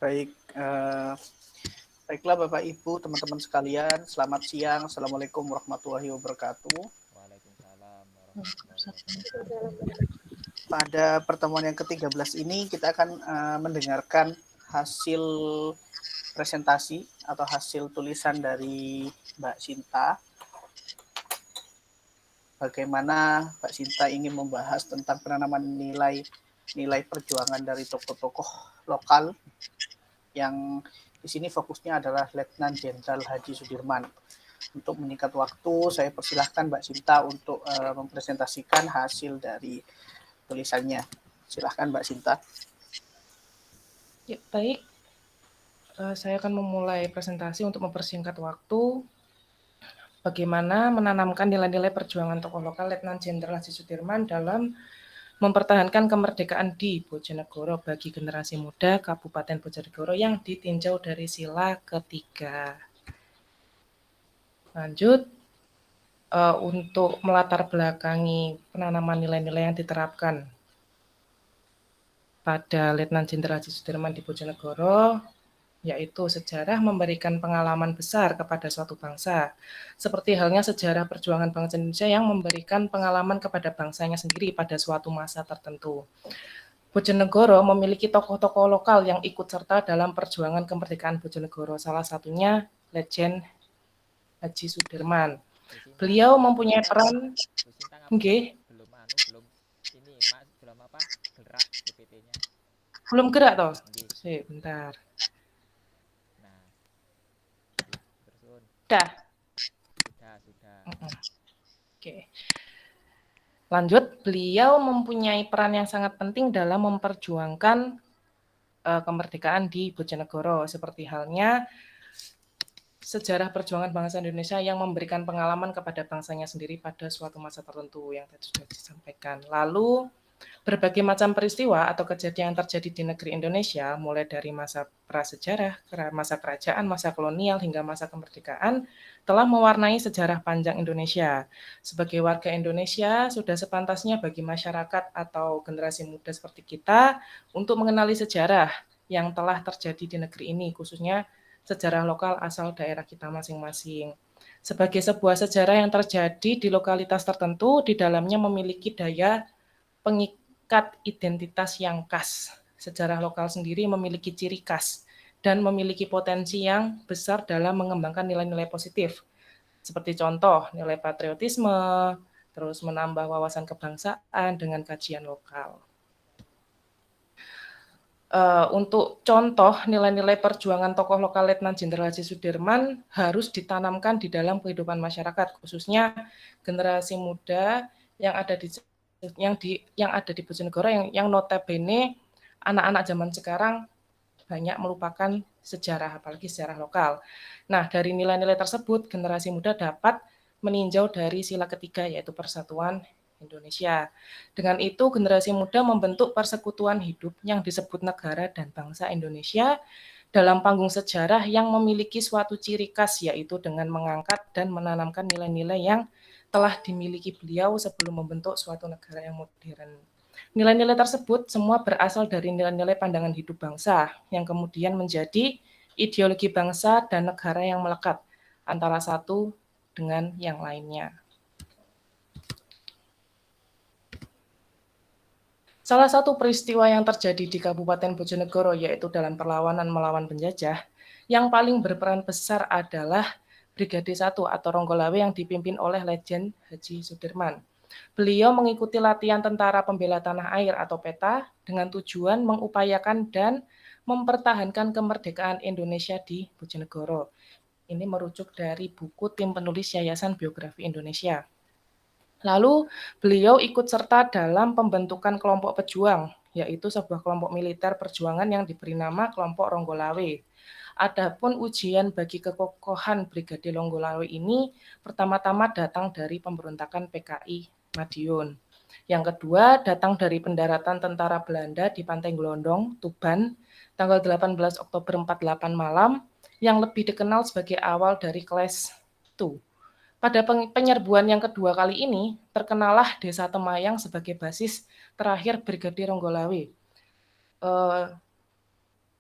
Baik, baiklah Bapak Ibu, teman-teman sekalian, selamat siang. Assalamualaikum warahmatullahi wabarakatuh. Waalaikumsalam warahmatullahi wabarakatuh. Pada pertemuan yang ke-13 ini kita akan mendengarkan hasil presentasi atau hasil tulisan dari Mbak Sinta. Bagaimana Mbak Sinta ingin membahas tentang penanaman nilai perjuangan dari tokoh-tokoh lokal yang di sini fokusnya adalah Letnan Jenderal Haji Sudirman. Untuk menyingkat waktu, saya persilahkan Mbak Sinta untuk mempresentasikan hasil dari tulisannya. Silahkan Mbak Sinta. Ya, baik. Saya akan memulai presentasi untuk mempersingkat waktu. Bagaimana menanamkan nilai-nilai perjuangan tokoh lokal Letnan Jenderal Haji Sudirman dalam mempertahankan kemerdekaan di Bojonegoro bagi generasi muda Kabupaten Bojonegoro yang ditinjau dari sila ketiga. Lanjut, untuk melatar belakangi penanaman nilai-nilai yang diterapkan pada Letnan Jenderal Haji Sudirman di Bojonegoro, yaitu sejarah memberikan pengalaman besar kepada suatu bangsa, seperti halnya sejarah perjuangan bangsa Indonesia yang memberikan pengalaman kepada bangsanya sendiri pada suatu masa tertentu. Bojonegoro memiliki tokoh-tokoh lokal yang ikut serta dalam perjuangan kemerdekaan Bojonegoro, salah satunya Legend Haji Sudirman. Beliau mempunyai peran, Nggih, belum ini Mas, belum gerak PPT-nya. belum gerak toh? Bentar. Nah, terus Sudah. Oke. Lanjut, beliau mempunyai peran yang sangat penting dalam memperjuangkan kemerdekaan di Bojonegoro, seperti halnya sejarah perjuangan bangsa Indonesia yang memberikan pengalaman kepada bangsanya sendiri pada suatu masa tertentu yang tadi sudah disampaikan. Lalu, berbagai macam peristiwa atau kejadian yang terjadi di negeri Indonesia, mulai dari masa prasejarah, masa kerajaan, masa kolonial, hingga masa kemerdekaan, telah mewarnai sejarah panjang Indonesia. Sebagai warga Indonesia, sudah sepantasnya bagi masyarakat atau generasi muda seperti kita untuk mengenali sejarah yang telah terjadi di negeri ini, khususnya sejarah lokal asal daerah kita masing-masing. Sebagai sebuah sejarah yang terjadi di lokalitas tertentu, di dalamnya memiliki daya pengikat identitas yang khas. Sejarah lokal sendiri memiliki ciri khas dan memiliki potensi yang besar dalam mengembangkan nilai-nilai positif. Seperti contoh, nilai patriotisme, terus menambah wawasan kebangsaan dengan kajian lokal. Untuk contoh nilai-nilai perjuangan tokoh lokal Letnan Jenderal Haji Sudirman harus ditanamkan di dalam kehidupan masyarakat, khususnya generasi muda yang ada di Bojonegoro yang notabene anak-anak zaman sekarang banyak melupakan sejarah, apalagi sejarah lokal. Nah, dari nilai-nilai tersebut generasi muda dapat meninjau dari sila ketiga, yaitu persatuan Indonesia. Dengan itu, generasi muda membentuk persekutuan hidup yang disebut negara dan bangsa Indonesia dalam panggung sejarah yang memiliki suatu ciri khas, yaitu dengan mengangkat dan menanamkan nilai-nilai yang telah dimiliki beliau sebelum membentuk suatu negara yang modern. Nilai-nilai tersebut semua berasal dari nilai-nilai pandangan hidup bangsa yang kemudian menjadi ideologi bangsa dan negara yang melekat antara satu dengan yang lainnya. Salah satu peristiwa yang terjadi di Kabupaten Bojonegoro yaitu dalam perlawanan melawan penjajah, yang paling berperan besar adalah Brigade 1 atau Ronggolawe yang dipimpin oleh Legend Haji Sudirman. Beliau mengikuti latihan Tentara Pembela Tanah Air atau PETA dengan tujuan mengupayakan dan mempertahankan kemerdekaan Indonesia di Bojonegoro. Ini merujuk dari buku tim penulis Yayasan Biografi Indonesia. Lalu beliau ikut serta dalam pembentukan kelompok pejuang, yaitu sebuah kelompok militer perjuangan yang diberi nama kelompok Ronggolawe. Adapun ujian bagi kekokohan Brigade Ronggolawe ini pertama-tama datang dari pemberontakan PKI Madiun. Yang kedua datang dari pendaratan tentara Belanda di Pantai Glondong, Tuban, tanggal 18 Oktober 48 malam, yang lebih dikenal sebagai awal dari Clash 2. Pada penyerbuan yang kedua kali ini, terkenalah Desa Temayang sebagai basis terakhir Brigade Ronggolawe.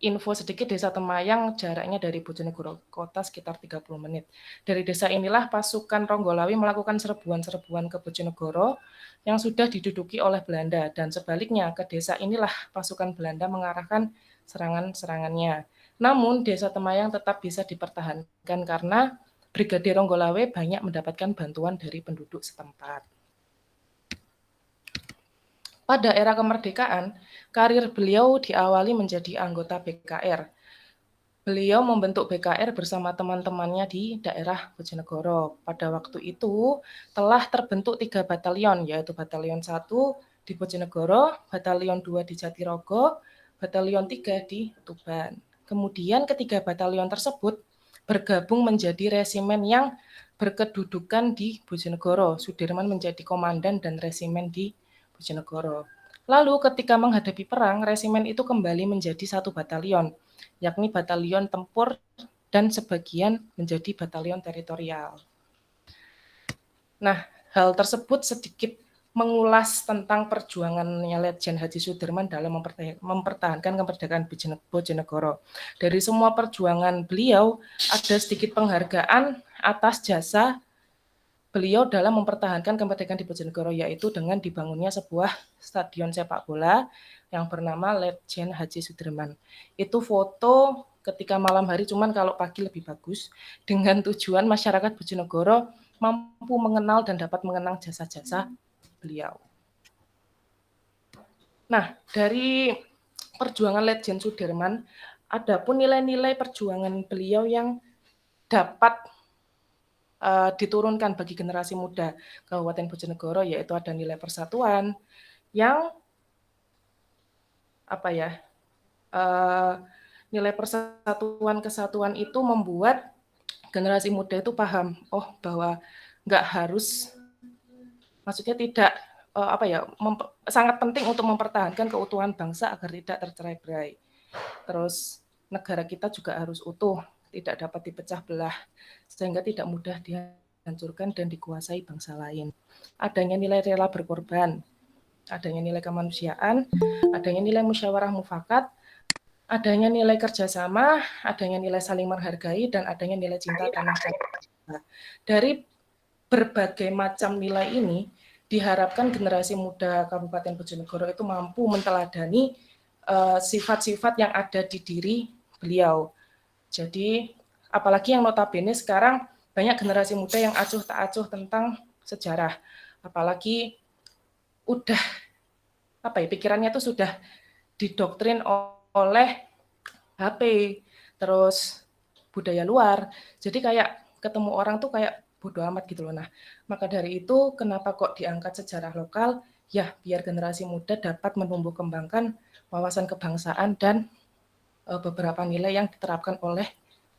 info sedikit, Desa Temayang jaraknya dari Bojonegoro kota sekitar 30 menit. Dari desa inilah pasukan Ronggolawi melakukan serbuan-serbuan ke Bojonegoro yang sudah diduduki oleh Belanda, dan sebaliknya ke desa inilah pasukan Belanda mengarahkan serangan-serangannya. Namun desa Temayang tetap bisa dipertahankan karena Brigadir Ronggolawe banyak mendapatkan bantuan dari penduduk setempat. Pada era kemerdekaan, karir beliau diawali menjadi anggota BKR. Beliau membentuk BKR bersama teman-temannya di daerah Bojonegoro. Pada waktu itu telah terbentuk 3 batalion, yaitu Batalion 1 di Bojonegoro, Batalion 2 di Jatirogo, Batalion 3 di Tuban. Kemudian ketiga batalion tersebut bergabung menjadi resimen yang berkedudukan di Bojonegoro. Sudirman menjadi komandan dan resimen di Bojonegoro. Lalu ketika menghadapi perang, resimen itu kembali menjadi 1 batalion, yakni batalion tempur dan sebagian menjadi batalion teritorial. Nah, hal tersebut sedikit mengulas tentang perjuangannya Letjen Haji Sudirman dalam mempertahankan kemerdekaan Bojonegoro. Dari semua perjuangan beliau, ada sedikit penghargaan atas jasa beliau dalam mempertahankan kemerdekaan di Bojonegoro, yaitu dengan dibangunnya sebuah stadion sepak bola yang bernama Letjen Haji Sudirman. Itu foto ketika malam hari, cuman kalau pagi lebih bagus, dengan tujuan masyarakat Bojonegoro mampu mengenal dan dapat mengenang jasa-jasa beliau. Nah, dari perjuangan Letjen Sudirman, ada pun nilai-nilai perjuangan beliau yang dapat diturunkan bagi generasi muda Kabupaten Bojonegoro, yaitu ada nilai persatuan yang nilai persatuan kesatuan itu membuat generasi muda itu paham bahwa nggak harus, maksudnya tidak sangat penting untuk mempertahankan keutuhan bangsa agar tidak tercerai-berai. Terus negara kita juga harus utuh, tidak dapat dipecah belah, sehingga tidak mudah dihancurkan dan dikuasai bangsa lain. Adanya nilai rela berkorban, adanya nilai kemanusiaan, adanya nilai musyawarah mufakat, adanya nilai kerjasama, adanya nilai saling menghargai, dan adanya nilai cinta tanah air. Dari berbagai macam nilai ini, diharapkan generasi muda Kabupaten Bojonegoro itu mampu menteladani sifat-sifat yang ada di diri beliau. Jadi, apalagi yang notabene sekarang banyak generasi muda yang acuh tak acuh tentang sejarah. Apalagi udah pikirannya itu sudah didoktrin oleh HP, terus budaya luar. Jadi kayak ketemu orang tuh kayak bodo amat gitu loh. Nah, maka dari itu kenapa kok diangkat sejarah lokal? Ya, biar generasi muda dapat menumbuh kembangkan wawasan kebangsaan dan beberapa nilai yang diterapkan oleh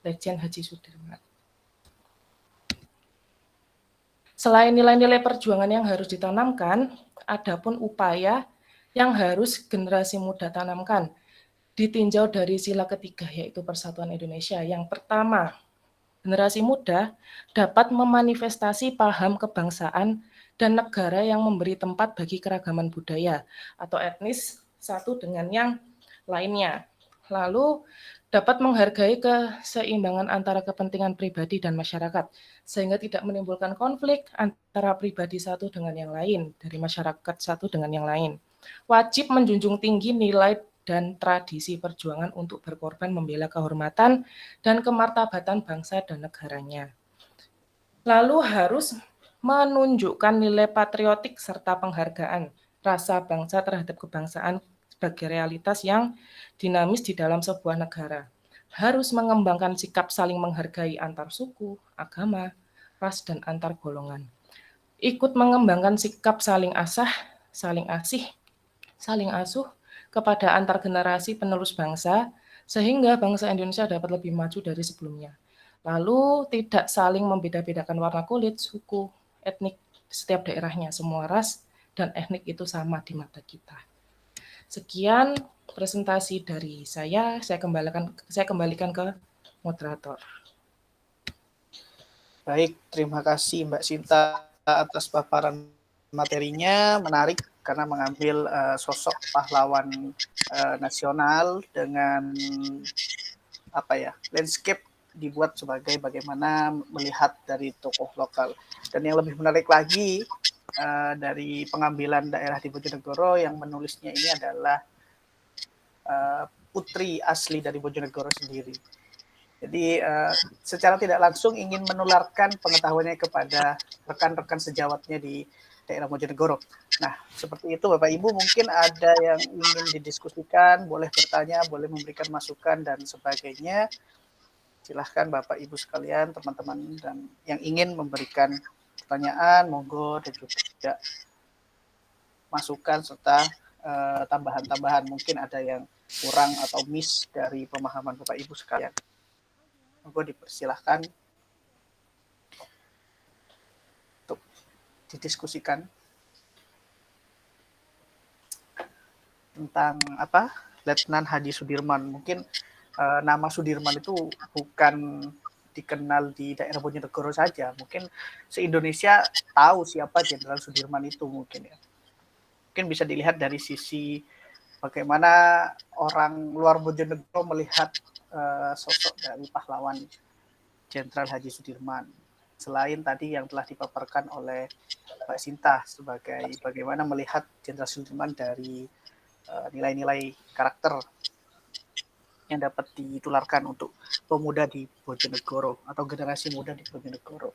Letjen Haji Sudirman. Selain nilai-nilai perjuangan yang harus ditanamkan, ada pun upaya yang harus generasi muda tanamkan, ditinjau dari sila ketiga, yaitu Persatuan Indonesia. Yang pertama, generasi muda dapat memanifestasi paham kebangsaan dan negara yang memberi tempat bagi keragaman budaya atau etnis satu dengan yang lainnya. Lalu dapat menghargai keseimbangan antara kepentingan pribadi dan masyarakat, sehingga tidak menimbulkan konflik antara pribadi satu dengan yang lain, dari masyarakat satu dengan yang lain. Wajib menjunjung tinggi nilai dan tradisi perjuangan untuk berkorban membela kehormatan dan kemartabatan bangsa dan negaranya. Lalu harus menunjukkan nilai patriotik serta penghargaan rasa bangsa terhadap kebangsaan sebagai realitas yang dinamis di dalam sebuah negara. Harus mengembangkan sikap saling menghargai antar suku, agama, ras, dan antar golongan. Ikut mengembangkan sikap saling asah, saling asih, saling asuh kepada antar generasi penerus bangsa, sehingga bangsa Indonesia dapat lebih maju dari sebelumnya. Lalu tidak saling membeda-bedakan warna kulit, suku, etnik setiap daerahnya, semua ras dan etnik itu sama di mata kita. Sekian presentasi dari saya kembalikan ke moderator. Baik, terima kasih Mbak Sinta atas paparan materinya, menarik karena mengambil sosok pahlawan nasional dengan landscape dibuat sebagai bagaimana melihat dari tokoh lokal. Dan yang lebih menarik lagi dari pengambilan daerah di Bojonegoro, yang menulisnya ini adalah putri asli dari Bojonegoro sendiri. Jadi secara tidak langsung ingin menularkan pengetahuannya kepada rekan-rekan sejawatnya di daerah Bojonegoro. Nah, seperti itu Bapak Ibu, mungkin ada yang ingin didiskusikan, boleh bertanya, boleh memberikan masukan dan sebagainya. Silahkan Bapak Ibu sekalian, teman-teman dan yang ingin memberikan pertanyaan, monggo, dan juga masukan serta tambahan-tambahan. Mungkin ada yang kurang atau miss dari pemahaman Bapak Ibu sekalian. Monggo dipersilahkan untuk didiskusikan tentang Letnan Hadi Sudirman. Mungkin nama Sudirman itu bukan dikenal di daerah Bojonegoro saja. Mungkin se-Indonesia tahu siapa Jenderal Sudirman itu mungkin ya. Mungkin bisa dilihat dari sisi bagaimana orang luar Bojonegoro melihat sosok dari pahlawan Jenderal Haji Sudirman. Selain tadi yang telah dipaparkan oleh Mbak Sinta sebagai bagaimana melihat Jenderal Sudirman dari nilai-nilai karakter yang dapat ditularkan untuk pemuda di Bojonegoro atau generasi muda di Bojonegoro.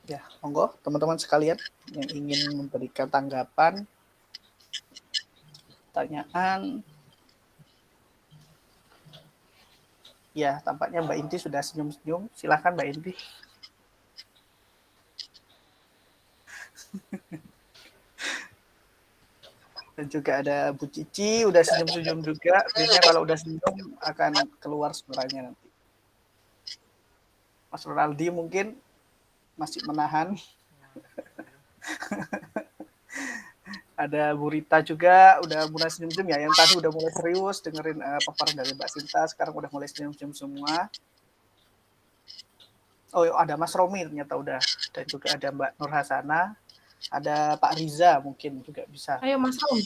Ya, monggo teman-teman sekalian yang ingin memberikan tanggapan, pertanyaan. Ya, tampaknya Mbak Inti sudah senyum-senyum. Silakan Mbak Inti. Dan juga ada Bu Cici, udah senyum-senyum juga. Biasanya kalau udah senyum akan keluar suaranya nanti. Mas Ronaldi mungkin masih menahan. Ada Bu Rita juga udah mulai senyum-senyum ya. Yang tadi udah mulai serius dengerin paparan dari Mbak Sinta, sekarang udah mulai senyum-senyum semua. Oh, ada Mas Romi ternyata udah. Dan juga ada Mbak Nur Hasana. Ada Pak Riza mungkin juga bisa. Ayo Mas Rom.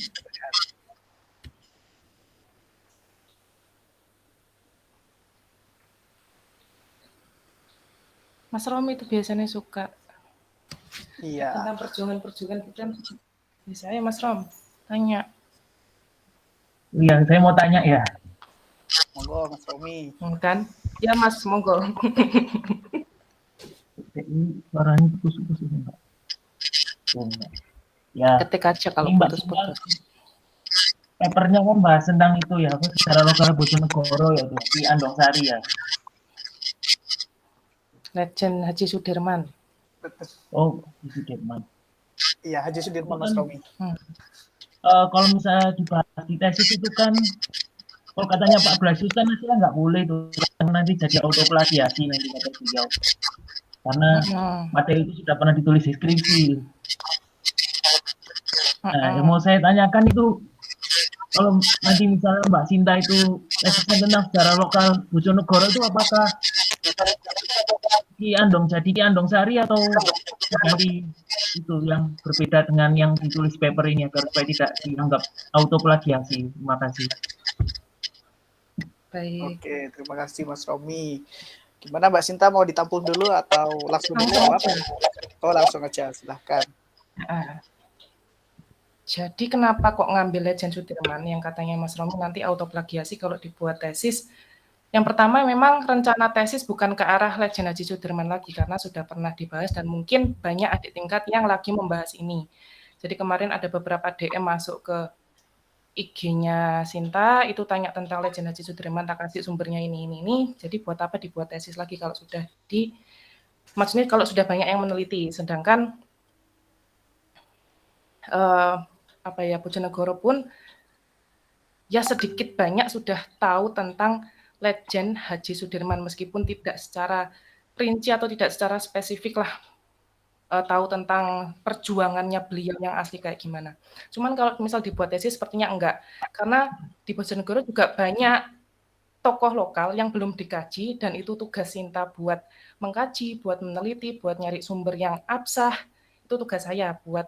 Mas Romi itu biasanya suka. Iya. Tentang perjuangan-perjuangan kita. Bisa ya Mas Rom, tanya. Iya, saya mau tanya ya. Monggo Mas Romi. Kan? Ya Mas, monggo. Ini suaranya putus-putus Mbak. Ya. Ketik aja kalau putus-putus. Papernya kan bahas tentang itu ya, secara lokal Bojonegoro ya, di Andongsari ya. Legend Haji Sudirman. Oh, Haji Sudirman. Iya, Haji Sudirman Mas Romi. Kalau misalnya dibahas di tesis itu kan, kalau katanya Pak Blasius kan nggak boleh tuh, nanti jadi autoplagiasi nanti kata beliau. Karena materi itu sudah pernah ditulis di skripsi. Nah, yang mau saya tanyakan itu, kalau nanti misalnya Mbak Sinta itu tesisnya tentang sejarah lokal Bojonegoro itu apakah Ki Andongsari atau dari itu yang berbeda dengan yang ditulis paper ini agar supaya tidak dianggap autoplagiasi. Terima kasih. Baik. Oke, terima kasih Mas Romi. Gimana Mbak Sinta, mau ditampung dulu atau langsung dijawab? Oh, langsung aja, silahkan. Jadi kenapa kok ngambil Legend Sudirman yang katanya Mas Romi nanti autoplagiasi kalau dibuat tesis? Yang pertama memang rencana tesis bukan ke arah Legend Haji Sudirman lagi karena sudah pernah dibahas dan mungkin banyak adik tingkat yang lagi membahas ini. Jadi kemarin ada beberapa DM masuk ke IG-nya Sinta, itu tanya tentang Legend Haji Sudirman, tak kasih sumbernya ini. Jadi buat apa dibuat tesis lagi kalau sudah maksudnya kalau sudah banyak yang meneliti. Sedangkan Bojonegoro pun ya sedikit banyak sudah tahu tentang Legend Haji Sudirman meskipun tidak secara rinci atau tidak secara spesifik lah tahu tentang perjuangannya beliau yang asli kayak gimana. Cuman kalau misal dibuat tesis sepertinya enggak, karena di Bojonegoro juga banyak tokoh lokal yang belum dikaji, dan itu tugas Sinta buat mengkaji, buat meneliti, buat nyari sumber yang absah, itu tugas saya buat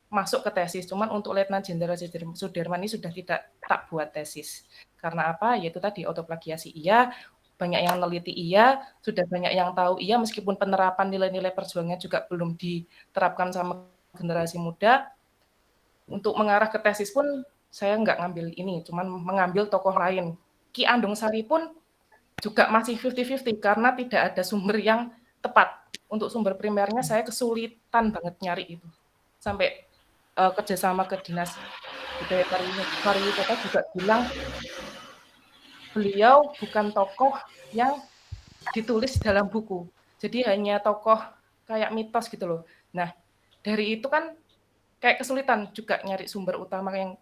masuk ke tesis. Cuman untuk Letnan Jenderal Sudirman ini sudah tidak tak buat tesis. Karena apa? Yaitu tadi autoplagiasi iya, banyak yang neliti iya, sudah banyak yang tahu iya, meskipun penerapan nilai-nilai perjuangannya juga belum diterapkan sama generasi muda. Untuk mengarah ke tesis pun saya nggak ngambil ini, cuman mengambil tokoh lain. Ki Andung Sari pun juga masih 50-50 karena tidak ada sumber yang tepat. Untuk sumber primernya saya kesulitan banget nyari itu. Sampai kerjasama ke Dinas Budaya Pariwisata juga bilang beliau bukan tokoh yang ditulis dalam buku. Jadi hanya tokoh kayak mitos gitu loh. Nah, dari itu kan kayak kesulitan juga nyari sumber utama yang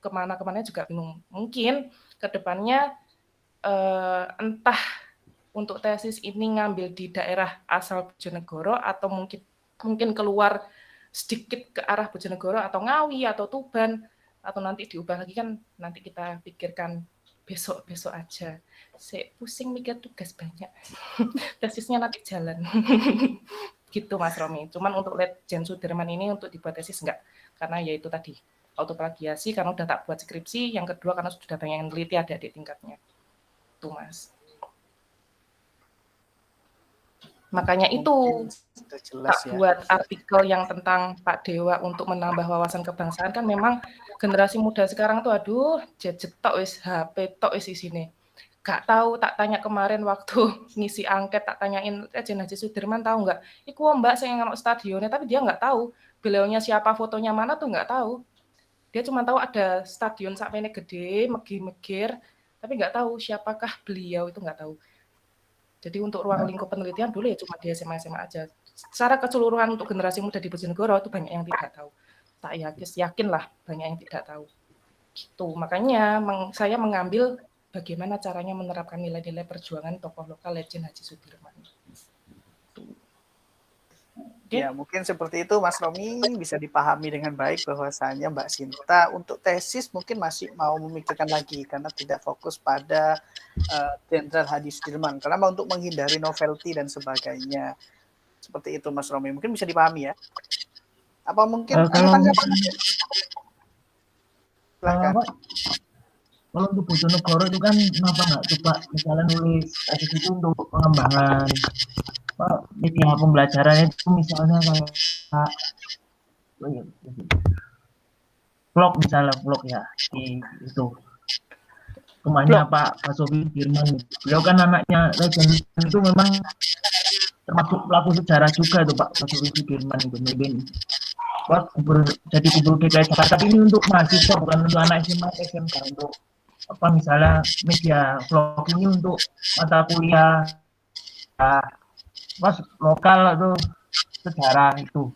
kemana-kemana juga bingung. Mungkin kedepannya entah untuk tesis ini ngambil di daerah asal Bojonegoro atau mungkin keluar sedikit ke arah Bojonegoro atau Ngawi atau Tuban, atau nanti diubah lagi kan nanti kita pikirkan besok aja. Saya pusing mikir tugas banyak. Tesisnya nanti jalan. Gitu Mas Romi. Cuman untuk Letjen Sudirman ini untuk dibuat tesis enggak. Karena ya itu tadi, autoplagiasi karena udah tak buat skripsi, yang kedua karena sudah banyak yang meneliti adik-adik tingkatnya. Itu Mas. Makanya itu jelas, tak buat artikel yang tentang Pak Dewa untuk menambah wawasan kebangsaan kan memang generasi muda sekarang tuh aduh gadget tok wis HP tok wis isine. Gak tahu, tak tanya kemarin waktu ngisi angket, tak tanyain Letjen Haji Sudirman tahu nggak? Iku Mbak saya ngelok stadionnya, tapi dia nggak tahu. Beliaunya siapa, fotonya mana tuh nggak tahu. Dia cuma tahu ada stadion sakmene gede, megir-megir, tapi nggak tahu siapakah beliau, itu nggak tahu. Jadi untuk ruang lingkup penelitian dulu ya cuma di SMA aja. Secara keseluruhan untuk generasi muda di Bojonegoro itu banyak yang tidak tahu. Tak yakin lah banyak yang tidak tahu. Gitu. Makanya saya mengambil bagaimana caranya menerapkan nilai-nilai perjuangan tokoh lokal Letjen Haji Sudirman. Ya, mungkin seperti itu Mas Romi, bisa dipahami dengan baik bahwasanya Mbak Sinta untuk tesis mungkin masih mau memikirkan lagi karena tidak fokus pada Jenderal Haji Sudirman. Karena untuk menghindari novelty dan sebagainya. Seperti itu Mas Romi, mungkin bisa dipahami ya. Apa mungkin ada tanggapan? Silakan. Kalau untuk Bojonegoro itu kan kenapa nggak coba misalnya nulis tesis itu untuk pengembangan media pembelajarannya itu misalnya kayak vlog misalnya vlog ya di itu rumahnya Pak Basofi Sudirman. Beliau kan anaknya Letjen itu memang termasuk pelaku sejarah juga tuh Pak Basofi Sudirman itu mungkin jadi gubernur DKI Jakarta. Tapi ini untuk mahasiswa bukan untuk anak SMA SMK, untuk apa misalnya media vlog ini untuk mata kuliah pas lokal atau sejarah itu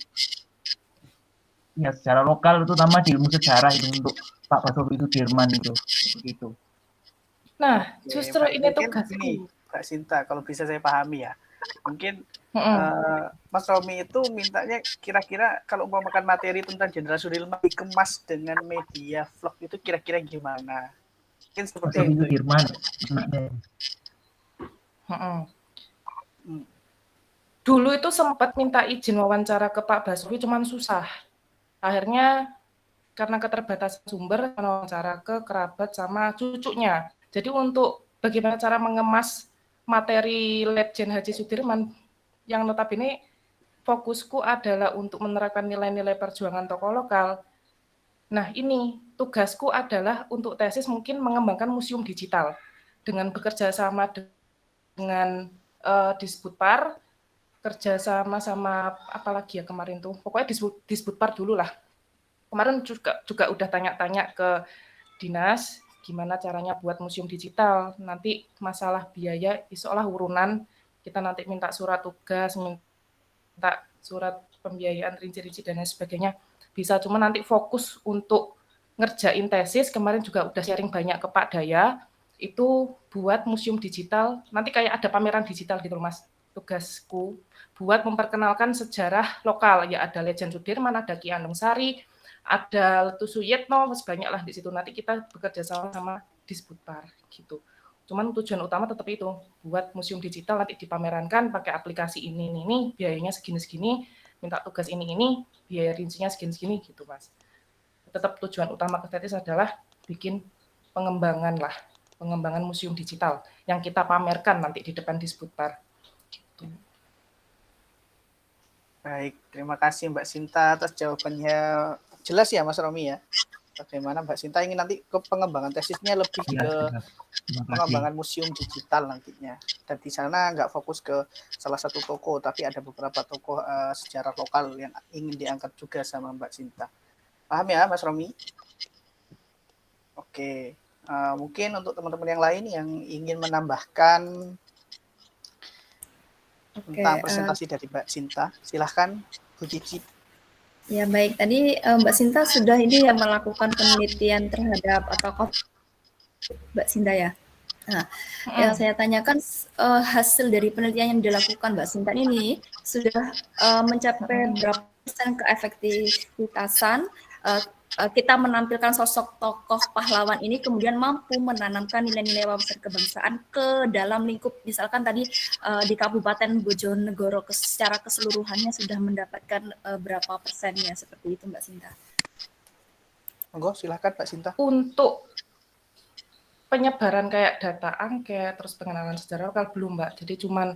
ya, sejarah lokal itu terutama di ilmu sejarah itu untuk Pak Basofi Sudirman itu begitu. Nah, justru ini tugasku. Ini Kak Sinta, kalau bisa saya pahami ya, mungkin Mas Romi itu mintanya kira-kira kalau mau makan materi tentang Jenderal Sudirman dikemas dengan media vlog itu kira-kira gimana? Mungkin seperti Basofi itu. Sudirman. Dulu itu sempat minta izin wawancara ke Pak Basuki, cuman susah. Akhirnya karena keterbatasan sumber, wawancara ke kerabat sama cucunya. Jadi untuk bagaimana cara mengemas materi Letjen Haji Sudirman, yang notabene fokusku adalah untuk menerapkan nilai-nilai perjuangan tokoh lokal. Nah ini tugasku adalah untuk tesis mungkin mengembangkan museum digital dengan bekerja sama dengan Disbudpar, kerja sama apalagi ya kemarin tuh, pokoknya Disbudpar dulu lah. Kemarin juga udah tanya-tanya ke dinas gimana caranya buat museum digital. Nanti masalah biaya seolah urunan, kita nanti minta surat tugas, minta surat pembiayaan rinci-rinci dan lain sebagainya. Bisa, cuma nanti fokus untuk ngerjain tesis. Kemarin juga udah sharing banyak ke Pak Daya, itu buat museum digital. Nanti kayak ada pameran digital gitu Mas. Tugasku buat memperkenalkan sejarah lokal. Ya ada Letjen Sudirman, ada Ki Andung Sari, ada Letu Suyitno, banyak lah di situ. Nanti kita bekerja sama Disbudpar gitu. Cuman tujuan utama tetap itu, buat museum digital nanti dipamerankan pakai aplikasi ini, biayanya segini-segini, minta tugas ini, biaya rincinya segini-segini gitu, Mas. Tetap tujuan utama Kestetis adalah bikin pengembangan museum digital yang kita pamerkan nanti di depan Disbudpar. Gitu. Baik, terima kasih Mbak Sinta atas jawabannya. Jelas ya Mas Romi ya, bagaimana Mbak Sinta ingin nanti ke pengembangan tesisnya lebih Ya, ke jelas. Terima kasih. pengembangan museum digital nantinya. Dan di sana nggak fokus ke salah satu toko, tapi ada beberapa toko sejarah lokal yang ingin diangkat juga sama Mbak Sinta. Paham ya Mas Romi? Oke, mungkin untuk teman-teman yang lain yang ingin menambahkan tentang presentasi dari Mbak Sinta, silahkan Bu Cici. Ya baik, tadi Mbak Sinta sudah ini ya melakukan penelitian terhadap tokoh Mbak Sinta ya. Nah, yang saya tanyakan hasil dari penelitian yang dilakukan Mbak Sinta ini sudah mencapai berapa persen keefektivitasan kita menampilkan sosok tokoh pahlawan ini kemudian mampu menanamkan nilai-nilai wawasan kebangsaan ke dalam lingkup misalkan tadi di Kabupaten Bojonegoro secara keseluruhannya sudah mendapatkan berapa persennya seperti itu Mbak Sinta. Monggo silakan Mbak Sinta. Untuk penyebaran kayak data angket terus pengenalan sejarah lokal belum Mbak. Jadi cuman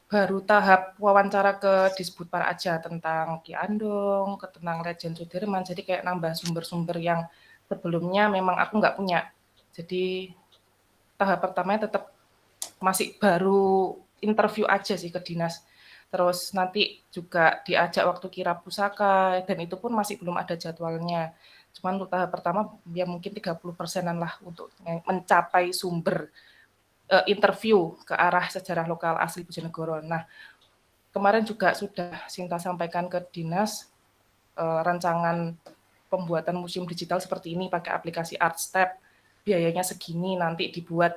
baru tahap wawancara ke Disbudpar aja tentang Ki Andong, tentang Legend Sudirman. Jadi kayak nambah sumber-sumber yang sebelumnya memang aku nggak punya. Jadi tahap pertamanya tetap masih baru interview aja sih ke dinas. Terus nanti juga diajak waktu kirap pusaka dan itu pun masih belum ada jadwalnya. Cuman untuk tahap pertama ya mungkin 30%-an lah untuk mencapai sumber interview ke arah sejarah lokal asli Bojonegoro. Nah, kemarin juga sudah Sinta sampaikan ke dinas rancangan pembuatan museum digital seperti ini pakai aplikasi ArtStep, biayanya segini nanti dibuat,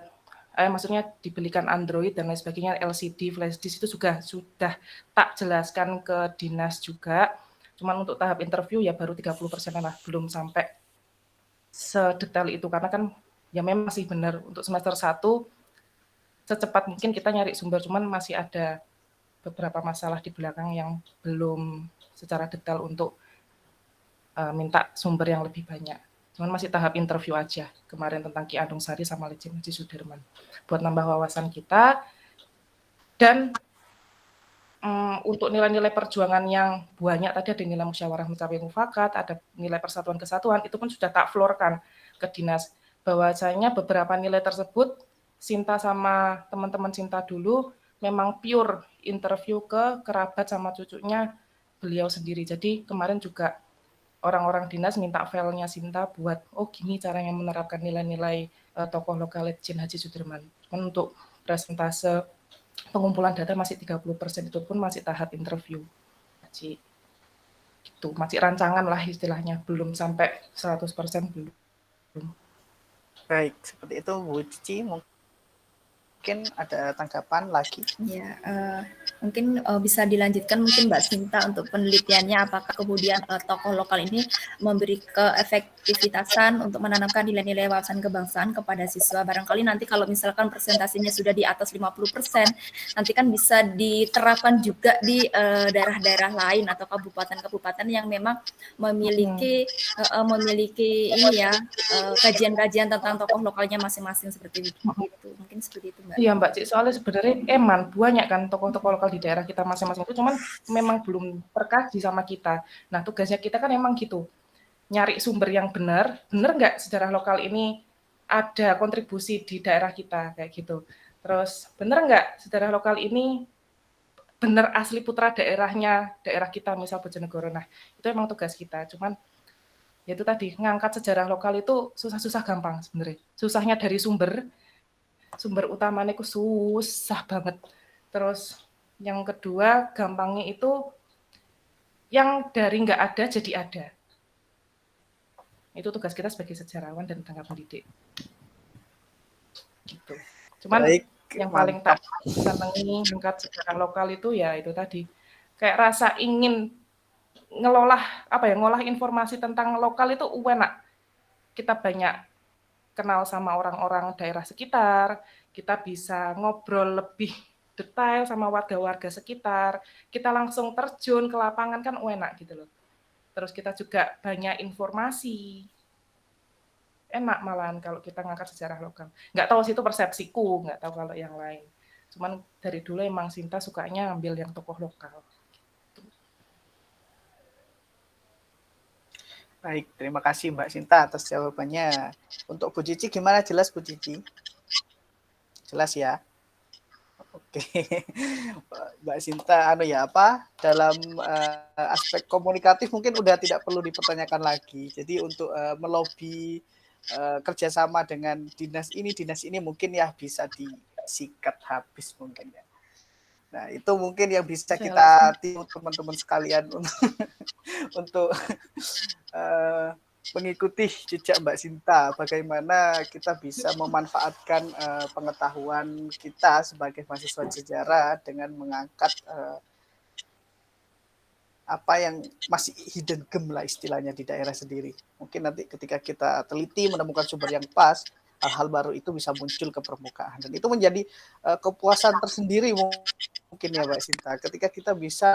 maksudnya dibelikan Android dan lain sebagainya, LCD, flash disk itu juga sudah tak jelaskan ke dinas juga. Cuman untuk tahap interview ya baru 30% lah, belum sampai sedetail itu karena kan ya memang masih benar untuk semester 1 secepat mungkin kita nyari sumber, cuman masih ada beberapa masalah di belakang yang belum secara detail untuk minta sumber yang lebih banyak. Cuman masih tahap interview aja kemarin tentang Ki Andong Sari sama Legend Sudirman buat nambah wawasan kita. Dan untuk nilai-nilai perjuangan yang banyak tadi ada nilai musyawarah mencapai mufakat, ada nilai persatuan kesatuan, itu pun sudah tak floorkan ke dinas bahwasanya beberapa nilai tersebut Sinta sama teman-teman Sinta dulu memang pure interview ke kerabat sama cucunya beliau sendiri. Jadi kemarin juga orang-orang dinas minta filenya Sinta buat gini caranya menerapkan nilai-nilai tokoh lokal Legend Haji Sudirman. Cuman untuk presentase pengumpulan data masih 30%, itu pun masih tahap interview. Jadi gitu, masih rancangan lah istilahnya, belum sampai 100% belum. Baik, seperti itu Bu Cici. Mungkin ada tanggapan lagi? Ya, mungkin bisa dilanjutkan mungkin Mbak Sinta untuk penelitiannya apakah kemudian tokoh lokal ini memberi keefektivitasan untuk menanamkan nilai-nilai wawasan kebangsaan kepada siswa. Barangkali nanti kalau misalkan presentasinya sudah di atas 50%, nanti kan bisa diterapkan juga di daerah-daerah lain atau kabupaten-kabupaten yang memang memiliki ini ya kajian-kajian tentang tokoh lokalnya masing-masing seperti itu. Mungkin seperti itu Mbak. Iya Mbak Cik, soalnya sebenarnya banyak kan tokoh-tokoh lokal di daerah kita masing-masing itu, cuman memang belum terkaji sama kita. Nah tugasnya kita kan emang gitu, nyari sumber yang benar nggak sejarah lokal ini ada kontribusi di daerah kita kayak gitu. Terus benar nggak sejarah lokal ini benar asli putra daerahnya daerah kita misal Bojonegoro. Nah itu emang tugas kita. Cuman ya itu tadi ngangkat sejarah lokal itu susah-susah gampang sebenarnya. Susahnya dari sumber utamanya itu susah banget. Terus yang kedua gampangnya itu yang dari nggak ada jadi ada. Itu tugas kita sebagai sejarawan dan tenaga pendidik. Gitu. Cuman Baik, yang paling tak senangi angkat sejarah lokal itu ya itu tadi. Kayak rasa ingin ngolah informasi tentang lokal itu enak. Kita banyak kenal sama orang-orang daerah sekitar, kita bisa ngobrol lebih detail sama warga-warga sekitar, kita langsung terjun ke lapangan kan enak gitu loh. Terus kita juga banyak informasi. Enak malahan kalau kita ngangkat sejarah lokal. Nggak tahu sih itu persepsiku, nggak tahu kalau yang lain. Cuman dari dulu emang Sinta sukanya ngambil yang tokoh lokal. Baik, terima kasih Mbak Sinta atas jawabannya. Untuk Bu Cici gimana? Jelas Bu Cici? Jelas ya? Oke. Mbak Sinta, dalam aspek komunikatif mungkin udah tidak perlu dipertanyakan lagi. Jadi untuk melobi kerjasama dengan dinas ini mungkin ya bisa disikat habis mungkin ya. Nah, itu mungkin yang bisa kita tiru teman-teman sekalian untuk mengikuti jejak Mbak Sinta, bagaimana kita bisa memanfaatkan pengetahuan kita sebagai mahasiswa sejarah dengan mengangkat apa yang masih hidden gem lah istilahnya di daerah sendiri. Mungkin nanti ketika kita teliti menemukan sumber yang pas, hal-hal baru itu bisa muncul ke permukaan. Dan itu menjadi kepuasan tersendiri mungkin ya Mbak Sinta, ketika kita bisa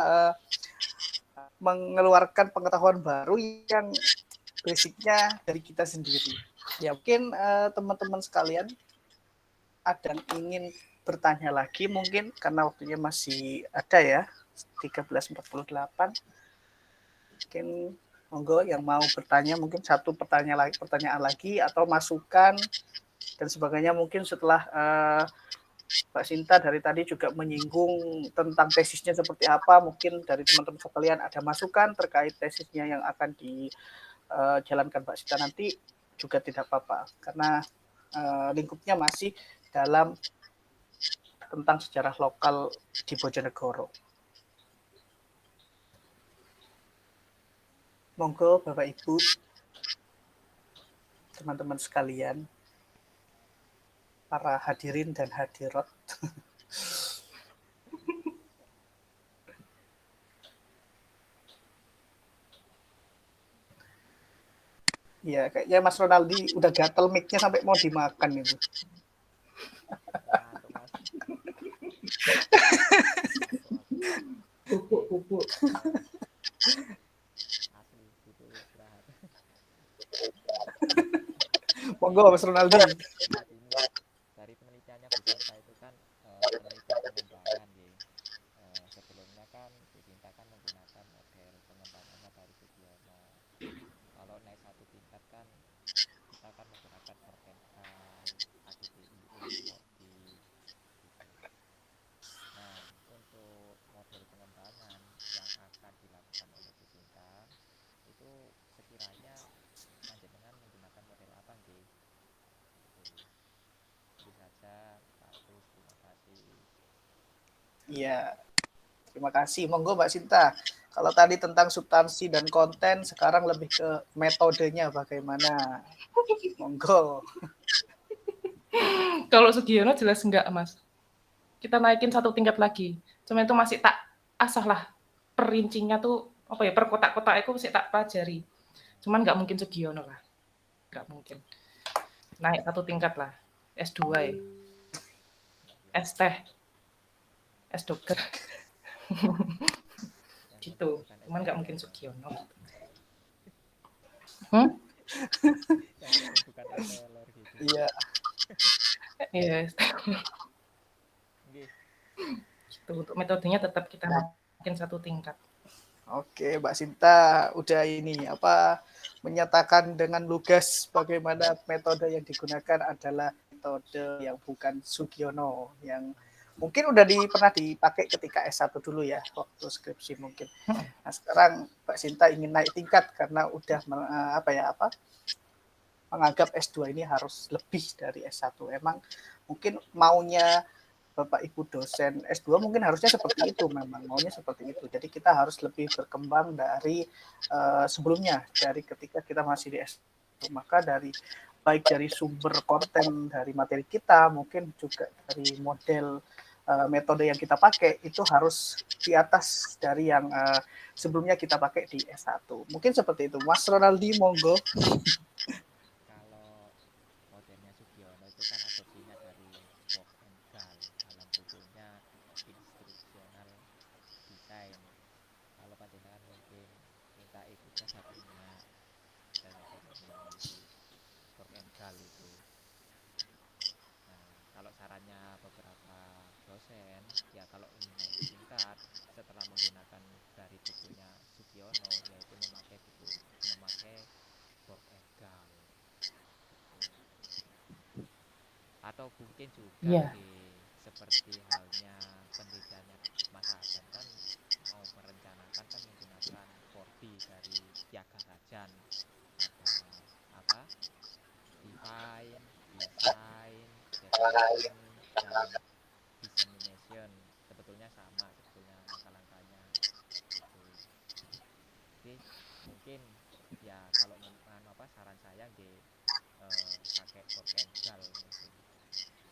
mengeluarkan pengetahuan baru yang basicnya dari kita sendiri. Ya mungkin teman-teman sekalian ada yang ingin bertanya lagi mungkin karena waktunya masih ada ya 13.48. Mungkin monggo yang mau bertanya mungkin satu pertanyaan lagi atau masukan dan sebagainya mungkin setelah Mbak Sinta dari tadi juga menyinggung tentang tesisnya seperti apa, mungkin dari teman-teman sekalian ada masukan terkait tesisnya yang akan dijalankan Mbak Sinta nanti juga tidak apa-apa, karena lingkupnya masih dalam tentang sejarah lokal di Bojonegoro. Monggo Bapak Ibu, teman-teman sekalian, para hadirin dan hadirat. Ya, kayaknya Mas Ronaldi udah gatel mic-nya sampai mau dimakan itu. Pupuk. Monggo Mas Ronaldi. Dari penelitiannya Bu Sinta itu kan penelitian pengembangan ya. Sebelumnya kan Bu Sinta kan menggunakan model pengembangannya dari Sugiono. Kalau naik satu tingkat kan kita akan menggunakan Mercantile, ADBI, Unfordi gitu. Nah, untuk model pengembangan yang akan dilakukan oleh Bu Sinta itu sekiranya panjenengan menggunakan model apa nggih? Itu saja Pak Agus, terima kasih. Iya, terima kasih. Monggo Mbak Sinta. Kalau tadi tentang substansi dan konten, sekarang lebih ke metodenya bagaimana. Monggo. Kalau Sugiono jelas enggak, Mas. Kita naikin satu tingkat lagi. Cuma itu masih tak asah lah. Perincinya tuh apa ya, per kotak-kotak itu masih tak pelajari. Cuman nggak mungkin Sugiono lah. Nggak mungkin. Naik satu tingkat lah. S2 ya. S teh. S dokter. Gitu. Cuman nggak mungkin Sugiono. Bukan teller gitu. Iya. Iya. Gitu. Untuk metodenya tetap kita naikin satu tingkat. Oke, Mbak Sinta udah menyatakan dengan lugas bagaimana metode yang digunakan adalah metode yang bukan Sugiono, yang mungkin udah pernah dipakai ketika S1 dulu ya, waktu skripsi mungkin. Nah, sekarang Mbak Sinta ingin naik tingkat karena udah menganggap S2 ini harus lebih dari S1. Emang mungkin maunya Bapak Ibu dosen S2 mungkin harusnya seperti itu, memang maunya seperti itu. Jadi kita harus lebih berkembang dari sebelumnya, dari ketika kita masih di S1. Maka baik dari sumber konten dari materi kita, mungkin juga dari model metode yang kita pakai, itu harus di atas dari yang sebelumnya kita pakai di S1. Mungkin seperti itu. Mas Ronaldi, monggo. Kalau model kita ikutnya satunya dan ekonomi di Portugal itu. Nah, kalau sarannya beberapa dosen, ya kalau ingin naik tingkat setelah menggunakan dari bukunya Sugiono, yaitu memakai Portugal. Atau mungkin juga Iya. seperti halnya penelitiannya Mas Adam kan mau merencanakan kan menggunakan 4D dari Tiaga Rajan, ada apa, define, design, development, dan dissemination. Sebetulnya sama sebetulnya langkah-langkahnya gitu. Jadi mungkin ya kalau saran saya pakai Portugal mungkin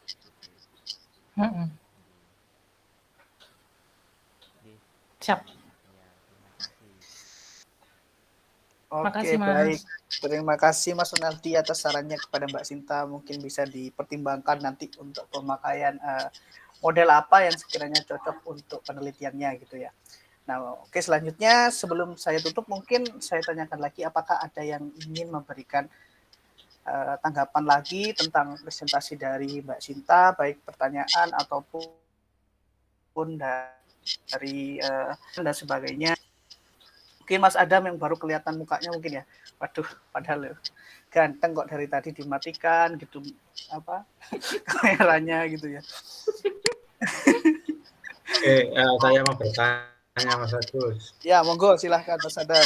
gitu. Mm-mm. Jadi Siap. ya terima kasih. Oke, Makasih, Mas. baik. Terima kasih Mas Sunardi atas sarannya kepada Mbak Sinta. Mungkin bisa dipertimbangkan nanti untuk pemakaian model apa yang sekiranya cocok untuk penelitiannya gitu ya. Nah, oke, selanjutnya sebelum saya tutup mungkin saya tanyakan lagi apakah ada yang ingin memberikan tanggapan lagi tentang presentasi dari Mbak Sinta, baik pertanyaan ataupun dari dan sebagainya. Mungkin Mas Adam yang baru kelihatan mukanya mungkin ya. Waduh, padahal ganteng kok dari tadi dimatikan gitu apa kameranya gitu ya. Oke, saya mau bertanya Mas Agus. Ya, monggo silahkan Mas Adam.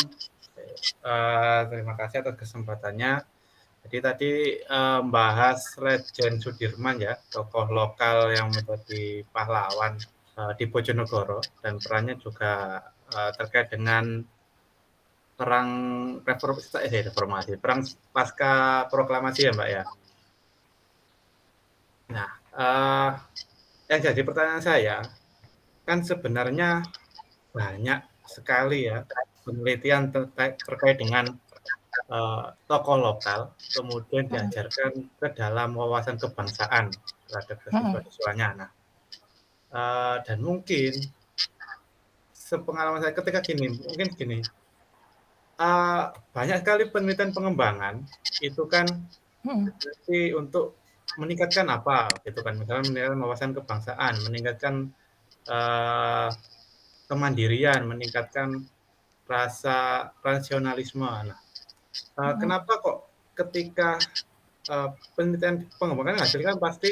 Terima kasih atas kesempatannya. Jadi tadi membahas Legend Sudirman ya, tokoh lokal yang menjadi pahlawan di Bojonegoro, dan perannya juga terkait dengan perang reformasi, perang pasca proklamasi ya Mbak ya. Nah, yang jadi pertanyaan saya, kan sebenarnya banyak sekali ya penelitian terkait dengan tokoh lokal, kemudian diajarkan ke dalam wawasan kebangsaan terhadap siswa-siswanya. Nah, dan mungkin sepengalaman saya ketika mungkin gini, banyak sekali penelitian pengembangan itu kan untuk meningkatkan apa gitu kan, misalnya meningkatkan wawasan kebangsaan, meningkatkan kemandirian, meningkatkan rasa nasionalisme. Nah, kenapa kok ketika penelitian pengembangan hasilkan pasti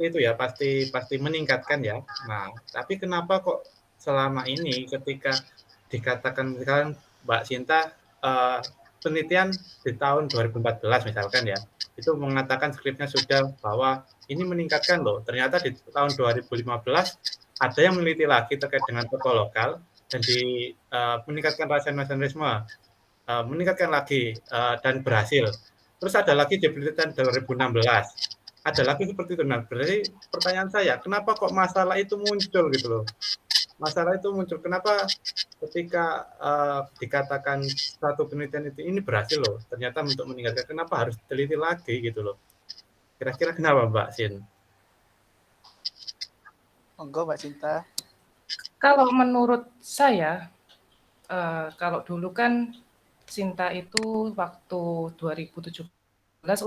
itu ya, pasti meningkatkan ya. Nah, tapi kenapa kok selama ini ketika dikatakan misalkan Mbak Sinta penelitian di tahun 2014 misalkan ya, itu mengatakan skripnya sudah bahwa ini meningkatkan loh. Ternyata di tahun 2015 ada yang meneliti lagi terkait dengan tokoh lokal dan meningkatkan rasa nasionalisme, meningkatkan lagi dan berhasil. Terus ada lagi di penelitian 2016. Ada lagi seperti itu. Nah, berarti pertanyaan saya, kenapa kok masalah itu muncul gitu loh? Masalah itu muncul, kenapa ketika dikatakan satu penelitian itu ini berhasil loh, ternyata untuk meningkatkan, kenapa harus teliti lagi gitu loh? Kira-kira kenapa Mbak Sin? Monggo Mbak Sinta. Kalau menurut saya, kalau dulu kan Sinta itu waktu 2017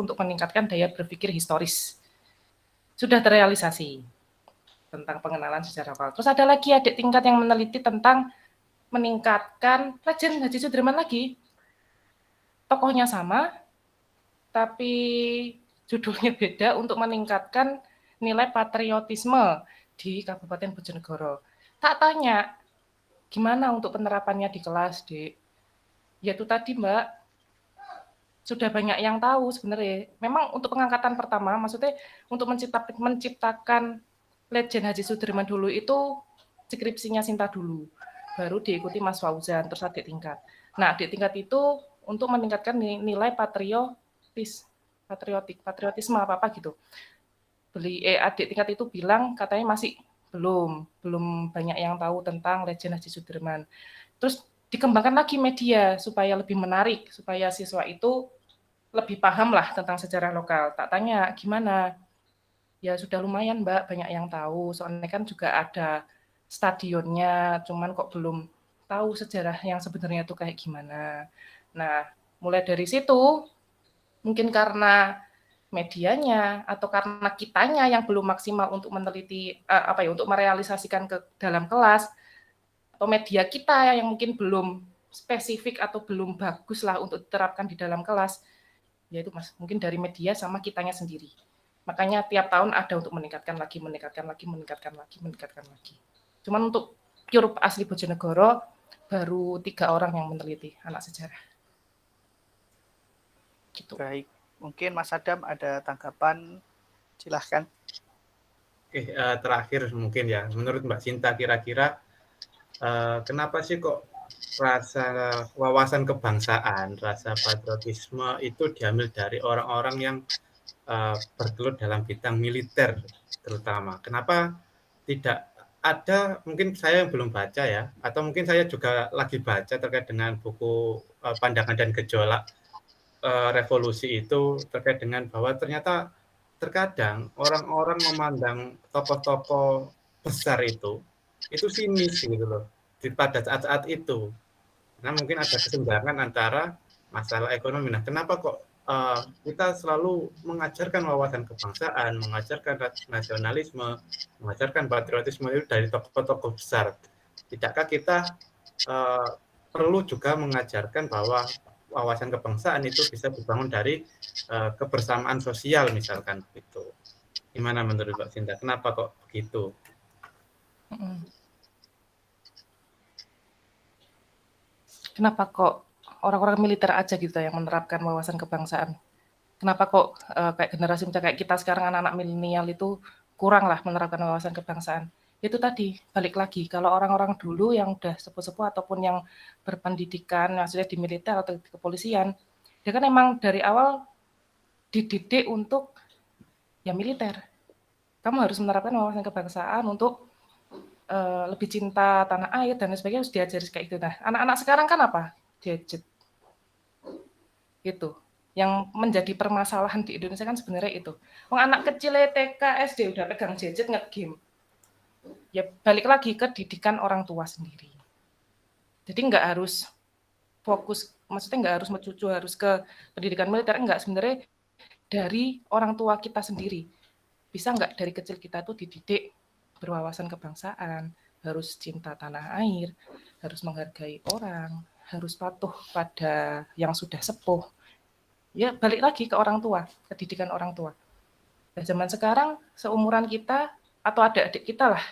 untuk meningkatkan daya berpikir historis. Sudah terrealisasi tentang pengenalan sejarah lokal. Terus ada lagi adik tingkat yang meneliti tentang meningkatkan Legend Haji Sudirman lagi. Tokohnya sama, tapi judulnya beda untuk meningkatkan nilai patriotisme di Kabupaten Bojonegoro. Tak tanya, gimana untuk penerapannya di kelas, Dek? Ya itu tadi, Mbak, sudah banyak yang tahu sebenarnya. Memang untuk pengangkatan pertama, maksudnya untuk menciptakan Legend Haji Sudirman dulu itu skripsinya Sinta dulu. Baru diikuti Mas Fauzan, terus adik tingkat. Nah, adik tingkat itu untuk meningkatkan nilai patriotisme apa-apa gitu. Adik tingkat itu bilang katanya masih belum banyak yang tahu tentang Legend Haji Sudirman. Terus dikembangkan lagi media supaya lebih menarik, supaya siswa itu lebih paham lah tentang sejarah lokal. Tak tanya gimana, ya sudah lumayan Mbak, banyak yang tahu. Soalnya kan juga ada stadionnya, cuman kok belum tahu sejarah yang sebenarnya itu kayak gimana. Nah, mulai dari situ, mungkin karena medianya atau karena kitanya yang belum maksimal untuk meneliti untuk merealisasikan ke dalam kelas, atau media kita yang mungkin belum spesifik atau belum bagus lah untuk diterapkan di dalam kelas, yaitu Mas, mungkin dari media sama kitanya sendiri. Makanya tiap tahun ada untuk meningkatkan lagi. Cuman untuk pure asli Bojonegoro baru 3 orang yang meneliti anak sejarah. Gitu. Baik, mungkin Mas Adam ada tanggapan, silahkan. Oke, terakhir mungkin ya, menurut Mbak Sinta kira-kira kenapa sih kok rasa wawasan kebangsaan, rasa patriotisme itu diambil dari orang-orang yang bergelut dalam bidang militer terutama. Kenapa tidak ada, mungkin saya yang belum baca ya, atau mungkin saya juga lagi baca terkait dengan buku Pandangan dan Gejolak Revolusi itu, terkait dengan bahwa ternyata terkadang orang-orang memandang tokoh-tokoh besar itu sinis gitu loh pada saat-saat itu. Nah, mungkin ada kesenjangan antara masalah ekonomi. Nah, kenapa kok kita selalu mengajarkan wawasan kebangsaan, mengajarkan nasionalisme, mengajarkan patriotisme itu dari tokoh-tokoh besar? Tidakkah kita perlu juga mengajarkan bahwa wawasan kebangsaan itu bisa dibangun dari kebersamaan sosial misalkan gitu? Gimana menurut Mbak Sinta? Kenapa kok begitu? Kenapa kok orang-orang militer aja gitu yang menerapkan wawasan kebangsaan? Kenapa kok kayak generasi muda kayak kita sekarang anak-anak milenial itu kurang lah menerapkan wawasan kebangsaan? Itu tadi, balik lagi, kalau orang-orang dulu yang udah sepuh-sepuh ataupun yang berpendidikan, maksudnya di militer atau di kepolisian, dia kan emang dari awal dididik untuk ya militer. Kamu harus menerapkan wawasan kebangsaan untuk lebih cinta tanah air dan sebagainya, harus diajari kayak gitu. Nah, anak-anak sekarang kan apa? Gadget. Itu. Yang menjadi permasalahan di Indonesia kan sebenarnya itu. Anak kecil TK, SD udah pegang gadget nge-game. Ya balik lagi ke didikan orang tua sendiri. Jadi nggak harus fokus, maksudnya nggak harus mencucu harus ke pendidikan militer, enggak, sebenarnya dari orang tua kita sendiri. Bisa nggak dari kecil kita tuh dididik berwawasan kebangsaan, harus cinta tanah air, harus menghargai orang, harus patuh pada yang sudah sepuh. Ya balik lagi ke orang tua, ke didikan orang tua. Nah, zaman sekarang seumuran kita atau adik-adik kita lah,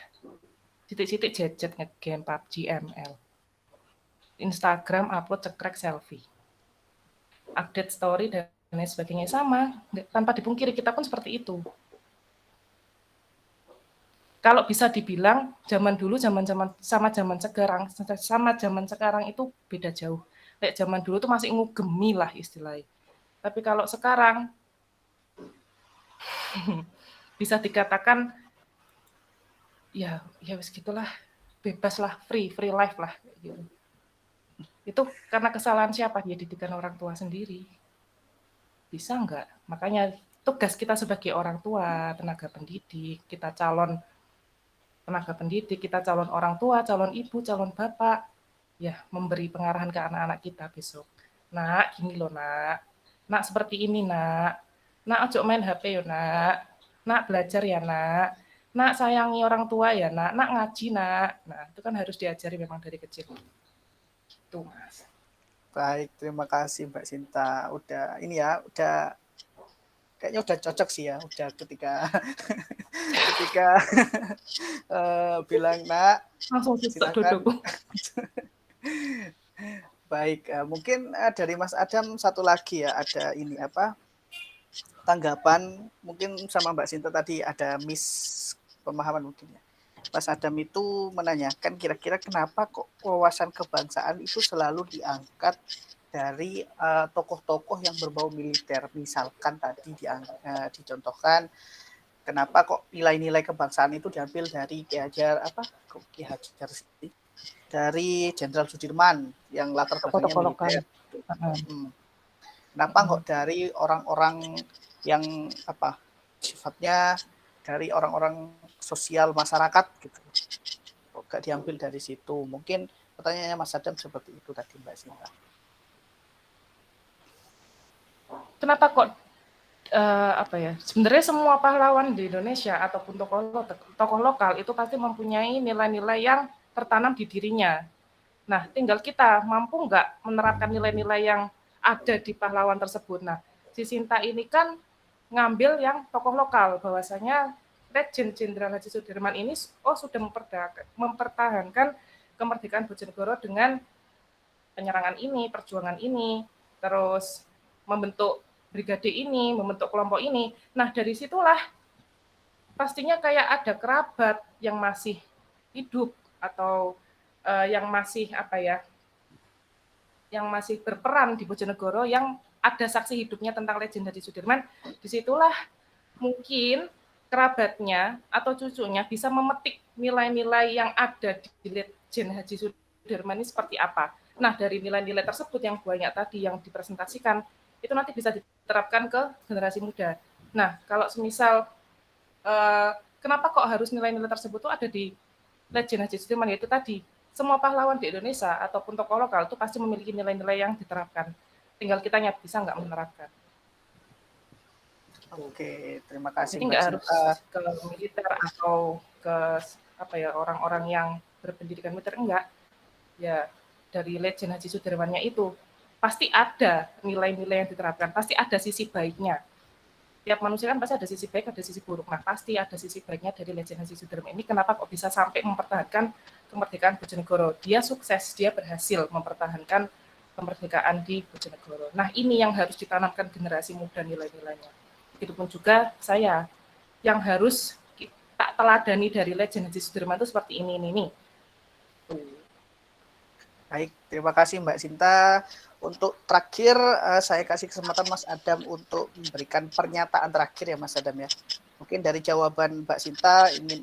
titik-titik gadget, nge-game, PUBG, ML. Instagram upload cekrek selfie. Update story dan lain sebagainya sama. Tanpa dipungkiri kita pun seperti itu. Kalau bisa dibilang zaman dulu sama zaman sekarang itu beda jauh. Kayak zaman dulu tuh masih ngugemi lah istilahnya. Tapi kalau sekarang bisa dikatakan ya wis gitulah, bebas lah, free life lah gitu. Itu karena kesalahan siapa? Ya didikan orang tua sendiri. Bisa enggak? Makanya tugas kita sebagai orang tua, tenaga pendidik, kita calon tenaga pendidik, kita calon orang tua, calon ibu, calon bapak, ya memberi pengarahan ke anak-anak kita besok. Nak, gini loh nak. Nak seperti ini nak. Nak ojo main HP yo nak. Nak belajar ya nak. Nak sayangi orang tua ya nak. Nak ngaji nak. Nah itu kan harus diajari memang dari kecil. Gitu Mas. Baik, terima kasih Mbak Sinta. Udah kayaknya udah cocok sih ya, udah ketika bilang nak langsung silakan. Baik, mungkin dari Mas Adam satu lagi ya, ada ini tanggapan mungkin sama Mbak Sinta tadi ada pemahaman mungkin ya. Mas Adam itu menanyakan kira-kira kenapa kok wawasan kebangsaan itu selalu diangkat dari tokoh-tokoh yang berbau militer. Misalkan tadi dicontohkan kenapa kok nilai-nilai kebangsaan itu diambil dari dari Jenderal Sudirman yang latar belakangnya militer. Kenapa kok dari orang-orang yang sifatnya dari orang-orang sosial masyarakat gitu. juga diambil dari situ. Mungkin pertanyaannya Mas Adam seperti itu tadi Mbak Sinta. Kenapa kok sebenarnya semua pahlawan di Indonesia ataupun tokoh lokal itu pasti mempunyai nilai-nilai yang tertanam di dirinya. Nah, tinggal kita mampu nggak menerapkan nilai-nilai yang ada di pahlawan tersebut. Nah, si Sinta ini kan ngambil yang tokoh lokal, bahwasanya Legend Jenderal Haji Sudirman ini sudah mempertahankan kemerdekaan Bojonegoro dengan penyerangan ini, perjuangan ini, terus membentuk brigade ini, membentuk kelompok ini. Nah, dari situlah pastinya kayak ada kerabat yang masih hidup atau yang masih yang masih berperan di Bojonegoro, yang ada saksi hidupnya tentang Legend Haji Sudirman. Disitulah mungkin kerabatnya atau cucunya bisa memetik nilai-nilai yang ada di Legend Haji Sudirman ini seperti apa. Nah, dari nilai-nilai tersebut yang banyak tadi yang dipresentasikan, itu nanti bisa diterapkan ke generasi muda. Nah, kalau semisal kenapa kok harus nilai-nilai tersebut tuh ada di Legend Haji Sudirman, yaitu tadi semua pahlawan di Indonesia ataupun tokoh lokal itu pasti memiliki nilai-nilai yang diterapkan. Tinggal kitanya bisa nggak menerapkan. Oke, terima kasih. Jadi nggak harus ke militer atau ke orang-orang yang berpendidikan militer, enggak. Ya, dari Legend Haji Sudirmannya itu pasti ada nilai-nilai yang diterapkan, pasti ada sisi baiknya. Tiap manusia kan pasti ada sisi baik, ada sisi buruk. Nah, pasti ada sisi baiknya dari Legend Haji Sudirman ini. Kenapa kok bisa sampai mempertahankan kemerdekaan Bojonegoro? Dia sukses, dia berhasil mempertahankan kemerdekaan di Bojonegoro. Nah, ini yang harus ditanamkan generasi muda nilai-nilainya. Begitupun juga saya yang harus tak teladani dari Legend Haji Sudirman itu seperti ini. Baik, terima kasih Mbak Sinta. Untuk terakhir, saya kasih kesempatan Mas Adam untuk memberikan pernyataan terakhir ya Mas Adam ya. Mungkin dari jawaban Mbak Sinta ingin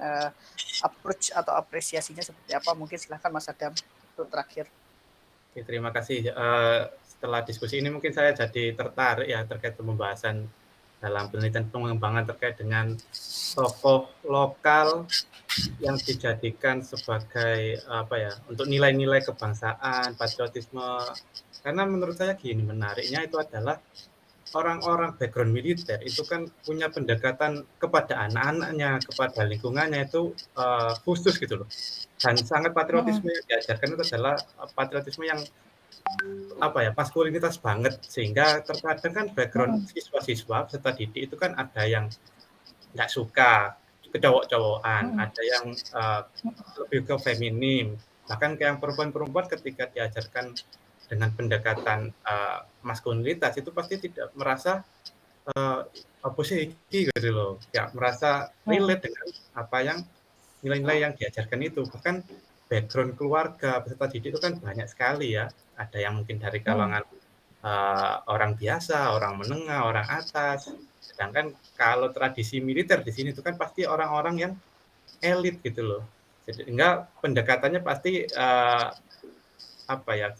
approach atau apresiasinya seperti apa, mungkin silahkan Mas Adam untuk terakhir. Oke, terima kasih. Setelah diskusi ini mungkin saya jadi tertarik ya terkait pembahasan dalam penelitian pengembangan terkait dengan tokoh lokal yang dijadikan sebagai untuk nilai-nilai kebangsaan, patriotisme. Karena menurut saya gini, menariknya itu adalah orang-orang background militer itu kan punya pendekatan kepada anak-anaknya, kepada lingkungannya itu khusus gitu loh. Dan sangat patriotisme yang diajarkan itu adalah patriotisme yang maskulinitas banget, sehingga terkadang kan background siswa-siswa peserta didik itu kan ada yang nggak suka kecowok-cowokan, ada yang lebih ke feminim, bahkan kayak yang perempuan-perempuan ketika diajarkan dengan pendekatan maskulinitas itu pasti tidak merasa posisi gitu loh, nggak merasa relate dengan apa yang nilai-nilai yang diajarkan itu. Bahkan background keluarga peserta didik itu kan banyak sekali ya, ada yang mungkin dari kalangan orang biasa, orang menengah, orang atas. Sedangkan kalau tradisi militer di sini itu kan pasti orang-orang yang elit gitu loh. Sehingga pendekatannya pasti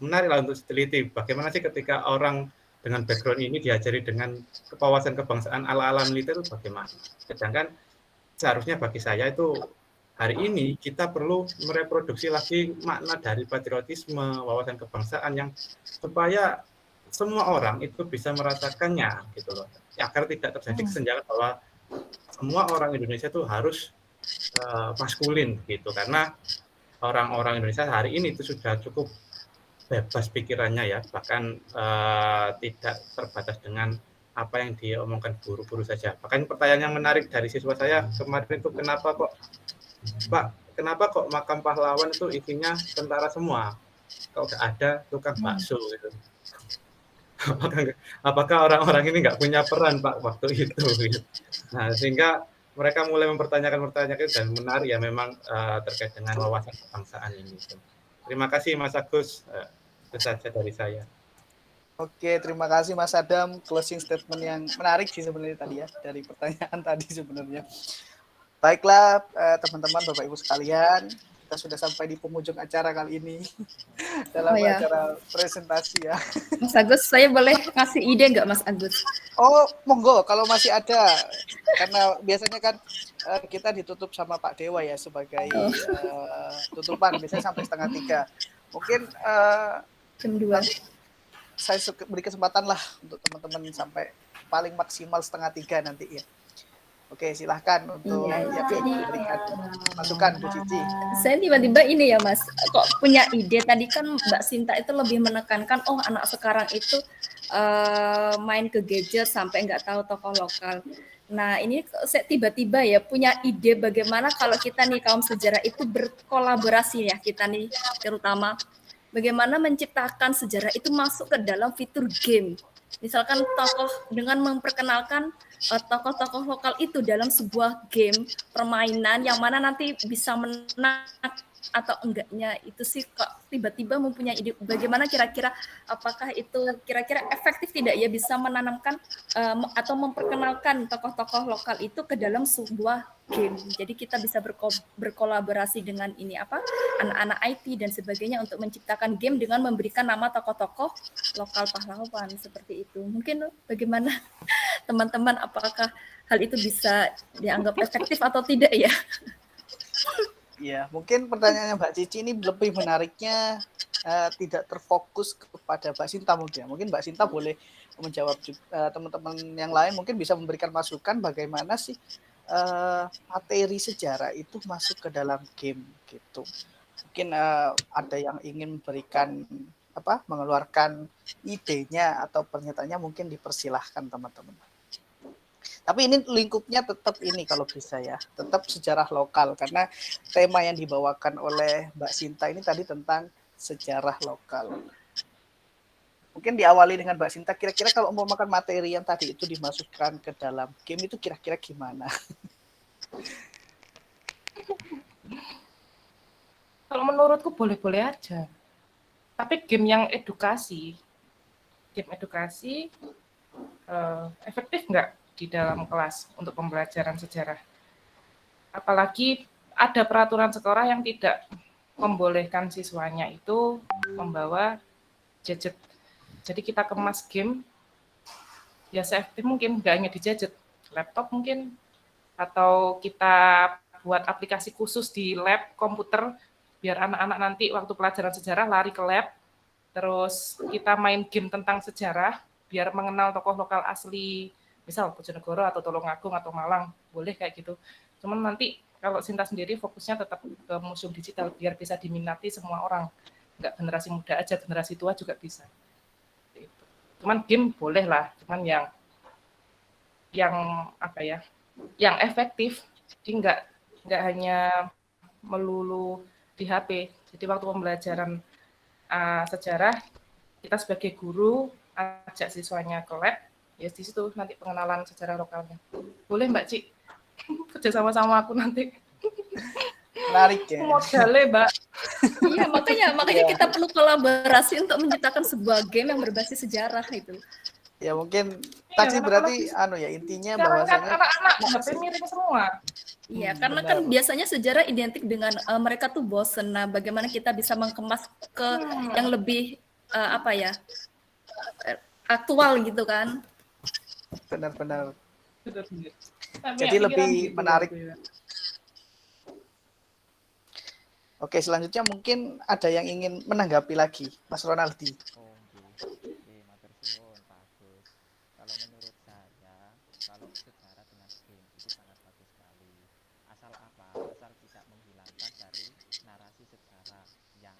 menarik lah untuk diteliti. Bagaimana sih ketika orang dengan background ini diajari dengan kewawasan kebangsaan ala-ala militer itu bagaimana? Sedangkan seharusnya bagi saya itu hari ini kita perlu mereproduksi lagi makna dari patriotisme, wawasan kebangsaan yang supaya semua orang itu bisa merasakannya gitu loh. Agar tidak terjadi kesenjangan bahwa semua orang Indonesia itu harus maskulin gitu, karena orang-orang Indonesia hari ini itu sudah cukup bebas pikirannya ya, bahkan tidak terbatas dengan apa yang diomongkan guru-guru saja. Bahkan pertanyaan yang menarik dari siswa saya kemarin itu, kenapa kok makam pahlawan itu isinya tentara semua, kok nggak ada tukang bakso gitu. Apakah orang-orang ini nggak punya peran Pak waktu itu gitu. Nah, sehingga mereka mulai mempertanyakan itu, dan menarik ya memang terkait dengan wawasan kebangsaan ini. Terima kasih Mas Agus. Itu saja dari saya. Oke, terima kasih Mas Adam. Closing statement yang menarik sih sebenarnya tadi ya, dari pertanyaan tadi sebenarnya. Baiklah teman-teman, Bapak Ibu sekalian, kita sudah sampai di penghujung acara kali ini dalam Oh ya, acara presentasi ya. Mas Agus, saya boleh ngasih ide nggak Mas Agus? Oh, monggo kalau masih ada. Karena biasanya kan kita ditutup sama Pak Dewa ya sebagai tutupan, biasanya sampai 2:30. Mungkin Jam 2. nanti saya beri kesempatan lah untuk teman-teman sampai paling maksimal 2:30 nanti ya. Oke, silahkan untuk Iya, jadi memberikan masukan Bu Cici. saya tiba-tiba ini ya Mas, kok punya ide. Tadi kan Mbak Sinta itu lebih menekankan, oh anak sekarang itu main ke gadget sampai nggak tahu tokoh lokal. Nah ini saya tiba-tiba ya punya ide bagaimana kalau kita nih kaum sejarah itu berkolaborasi ya, kita nih terutama bagaimana menciptakan sejarah itu masuk ke dalam fitur game. Misalkan tokoh dengan memperkenalkan tokoh-tokoh lokal itu dalam sebuah game permainan yang mana nanti bisa menang atau enggaknya itu sih kok tiba-tiba mempunyai ide bagaimana kira-kira apakah itu kira-kira efektif tidak ya bisa menanamkan atau memperkenalkan tokoh-tokoh lokal itu ke dalam sebuah game. Jadi kita bisa berkolaborasi dengan ini apa anak-anak IT dan sebagainya untuk menciptakan game dengan memberikan nama tokoh-tokoh lokal pahlawan seperti itu. Mungkin bagaimana teman-teman apakah hal itu bisa dianggap efektif atau tidak ya? Ya, mungkin pertanyaannya Mbak Cici ini lebih menariknya tidak terfokus kepada Mbak Sinta mungkin. Mungkin Mbak Sinta boleh menjawab juga, teman-teman yang lain mungkin bisa memberikan masukan bagaimana sih materi sejarah itu masuk ke dalam game gitu. Mungkin ada yang ingin memberikan mengeluarkan idenya atau pernyataannya mungkin dipersilahkan teman-teman. Tapi ini lingkupnya tetap ini kalau bisa ya, tetap sejarah lokal karena tema yang dibawakan oleh Mbak Sinta ini tadi tentang sejarah lokal. Mungkin diawali dengan Mbak Sinta, kira-kira kalau mau makan materi yang tadi itu dimasukkan ke dalam game itu kira-kira gimana? Kalau menurutku boleh-boleh aja. Tapi game edukasi efektif nggak di dalam kelas untuk pembelajaran sejarah? Apalagi ada peraturan sekolah yang tidak membolehkan siswanya itu membawa gadget. Jadi kita kemas game ya seefektif mungkin, nggak hanya di gadget, laptop mungkin, atau kita buat aplikasi khusus di lab komputer biar anak-anak nanti waktu pelajaran sejarah lari ke lab, terus kita main game tentang sejarah biar mengenal tokoh lokal asli, misal Bojonegoro atau Tulungagung atau Malang, boleh kayak gitu. Cuman nanti kalau Sinta sendiri fokusnya tetap ke museum digital biar bisa diminati semua orang, nggak generasi muda aja, generasi tua juga bisa. Cuman game boleh lah, cuman yang apa ya, yang efektif, jadi nggak hanya melulu di HP. Jadi waktu pembelajaran sejarah kita sebagai guru ajak siswanya ke lab, ya di situ nanti pengenalan sejarah lokalnya. Boleh Mbak Ci, kerja sama aku nanti. Menarik ya. Modalnya Mbak. Iya makanya kita perlu kolaborasi untuk menciptakan sebuah game yang berbasis sejarah itu. Ya mungkin tadi berarti intinya bahwasanya anak-anak HP miring semua. Iya, karena kan biasanya sejarah identik dengan mereka tuh bosen. Nah, bagaimana kita bisa mengemas ke yang lebih aktual gitu kan? Benar-benar. Tapi Jadi lebih gitu, menarik. gitu ya. Oke, selanjutnya mungkin ada yang ingin menanggapi lagi, Mas Ronaldi. Oh, nggih. Matur suwun, Pak Agus. Kalau menurut saya, kalau sejarah dengan game itu sangat bagus sekali. Asal apa? Asal tidak menghilangkan dari narasi sejarah yang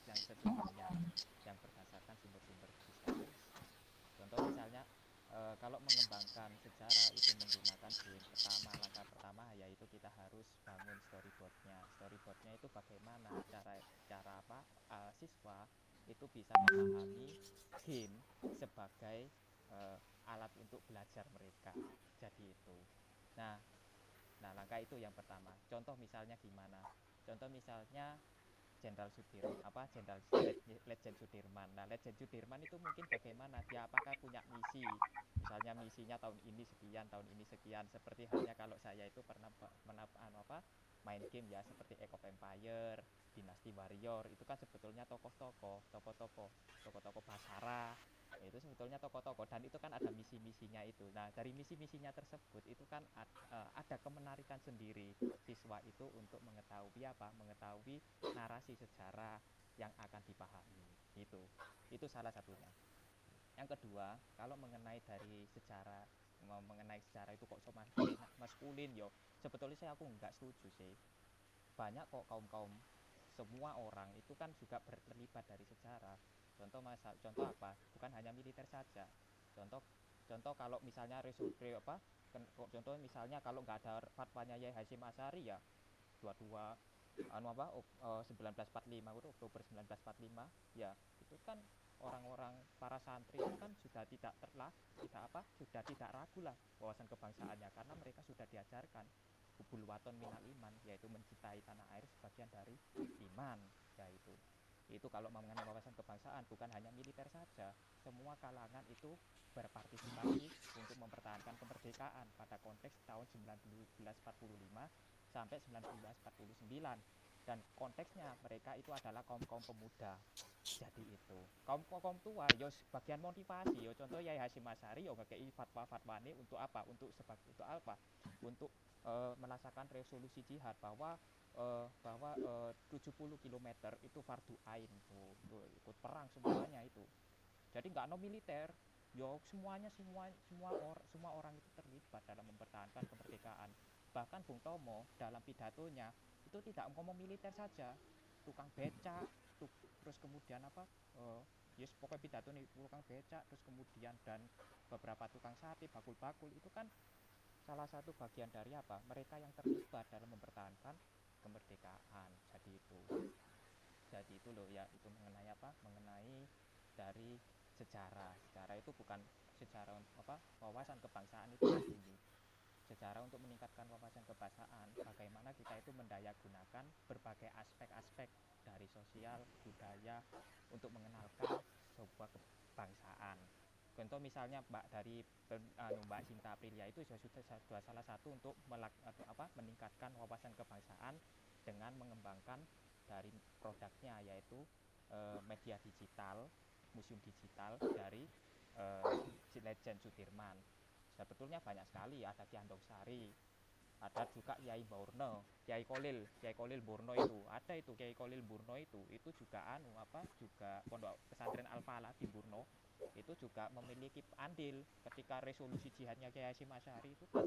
sesungguhnya, yang berdasarkan sumber-sumber historis. Contoh misalnya, kalau mengembangkan sejarah itu menggunakan game, langkah pertama yaitu kita harus bangun storyboardnya. Storyboardnya itu bagaimana cara siswa itu bisa memahami game sebagai alat untuk belajar mereka. Jadi itu. Nah langkah itu yang pertama. Contoh misalnya gimana? Contoh misalnya Jenderal Letjen Sudirman. Nah, Letjen Sudirman itu mungkin bagaimana dia, apakah punya misi, misalnya misinya tahun ini sekian, seperti halnya kalau saya itu pernah main game ya, seperti Age of Empire, Dynasty Warrior, itu kan sebetulnya tokoh-tokoh Basara, itu sebetulnya tokoh-tokoh, dan itu kan ada misi-misinya itu. Nah, dari misi-misinya tersebut itu kan ada kemenarikan sendiri siswa itu untuk mengetahui narasi sejarah yang akan dipahami. Itu salah satunya. Yang kedua, kalau mengenai sejarah itu kok maskulin, yo sebetulnya aku nggak setuju sih. Banyak kok kaum semua orang itu kan juga terlibat dari sejarah. Contoh apa? Bukan hanya militer saja. Contoh kalau misalnya contoh misalnya kalau nggak ada fatwanya Yai Hasyim Asy'ari ya 1945 Oktober 1945 ya, itu kan orang-orang para santri itu kan sudah tidak ragu lah wawasan kebangsaannya, karena mereka sudah diajarkan hubul waton minal iman, yaitu mencintai tanah air sebagian dari iman. Ya itu kalau mengenai wawasan kebangsaan, bukan hanya militer saja, semua kalangan itu berpartisipasi untuk mempertahankan kemerdekaan pada konteks tahun 1945 sampai 1949, dan konteksnya mereka itu adalah kaum pemuda. Jadi itu kaum tua yo bagian motivasi yo, contoh Yai Hasyim Asy'ari yo ngekei fatwa-fatwane untuk apa, untuk melaksanakan resolusi jihad bahwa 70 km itu fardu ain tuh ikut perang semuanya itu. Jadi nggak militer, yo semua orang itu terlibat dalam mempertahankan kemerdekaan. Bahkan Bung Tomo dalam pidatonya itu tidak ngomong militer saja, tukang becak, terus kemudian pokoknya pidato nih tukang becak, terus kemudian dan beberapa tukang sate, bakul-bakul, itu kan salah satu bagian dari mereka yang terlibat dalam mempertahankan kemerdekaan. Jadi itu loh ya, itu mengenai dari sejarah itu bukan sejarah wawasan kebangsaan itu ini. Sejarah untuk meningkatkan wawasan kebangsaan, bagaimana kita itu mendayagunakan berbagai aspek-aspek dari sosial, budaya untuk mengenalkan sebuah kebangsaan. Contoh misalnya Mbak Sinta Aprilia itu sudah salah satu untuk meningkatkan wawasan kebangsaan dengan mengembangkan dari produknya, yaitu media digital, museum digital dari Letjen Sudirman. Sebetulnya banyak sekali, ada Ki Handong Sari, ada juga Yai Borno, Kiai Kolil Borno itu, ada itu Kiai Kolil Borno itu juga juga Pondok Pesantren Al-Falah di Borno itu juga memiliki andil ketika resolusi jihadnya Kiai Hasyim Asy'ari itu kan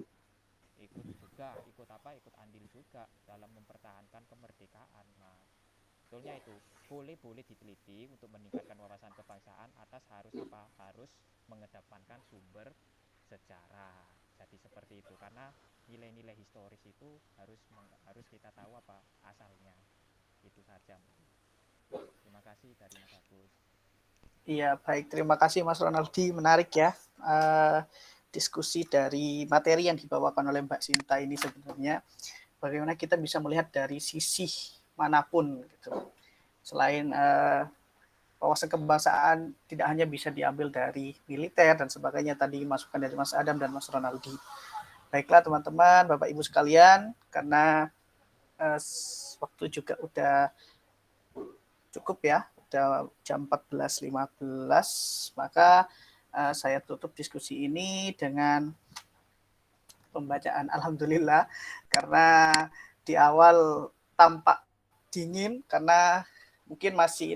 ikut andil juga dalam mempertahankan kemerdekaan. Nah, sebetulnya itu boleh diteliti untuk meningkatkan wawasan kebangsaan atas harus mengedepankan sumber sejarah. Jadi seperti itu, karena nilai-nilai historis itu harus kita tahu asalnya. Itu saja. Terima kasih dari Mas Agus. Iya, baik. Terima kasih Mas Ronaldi. Menarik ya diskusi dari materi yang dibawakan oleh Mbak Sinta ini. Sebenarnya bagaimana kita bisa melihat dari sisi manapun gitu. Selain wawasan kebangsaan tidak hanya bisa diambil dari militer dan sebagainya, tadi masukan dari Mas Adam dan Mas Ronaldi. Baiklah teman-teman, Bapak Ibu sekalian, karena waktu juga udah cukup ya, udah jam 14.15, maka saya tutup diskusi ini dengan pembacaan Alhamdulillah, karena di awal tampak dingin karena mungkin masih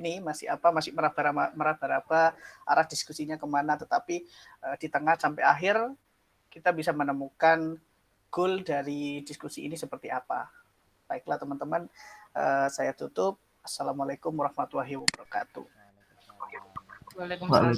meraba-raba arah diskusinya kemana, tetapi di tengah sampai akhir kita bisa menemukan goal dari diskusi ini seperti apa. Baiklah teman-teman, saya tutup. Assalamualaikum warahmatullahi wabarakatuh. Waalaikumsalam.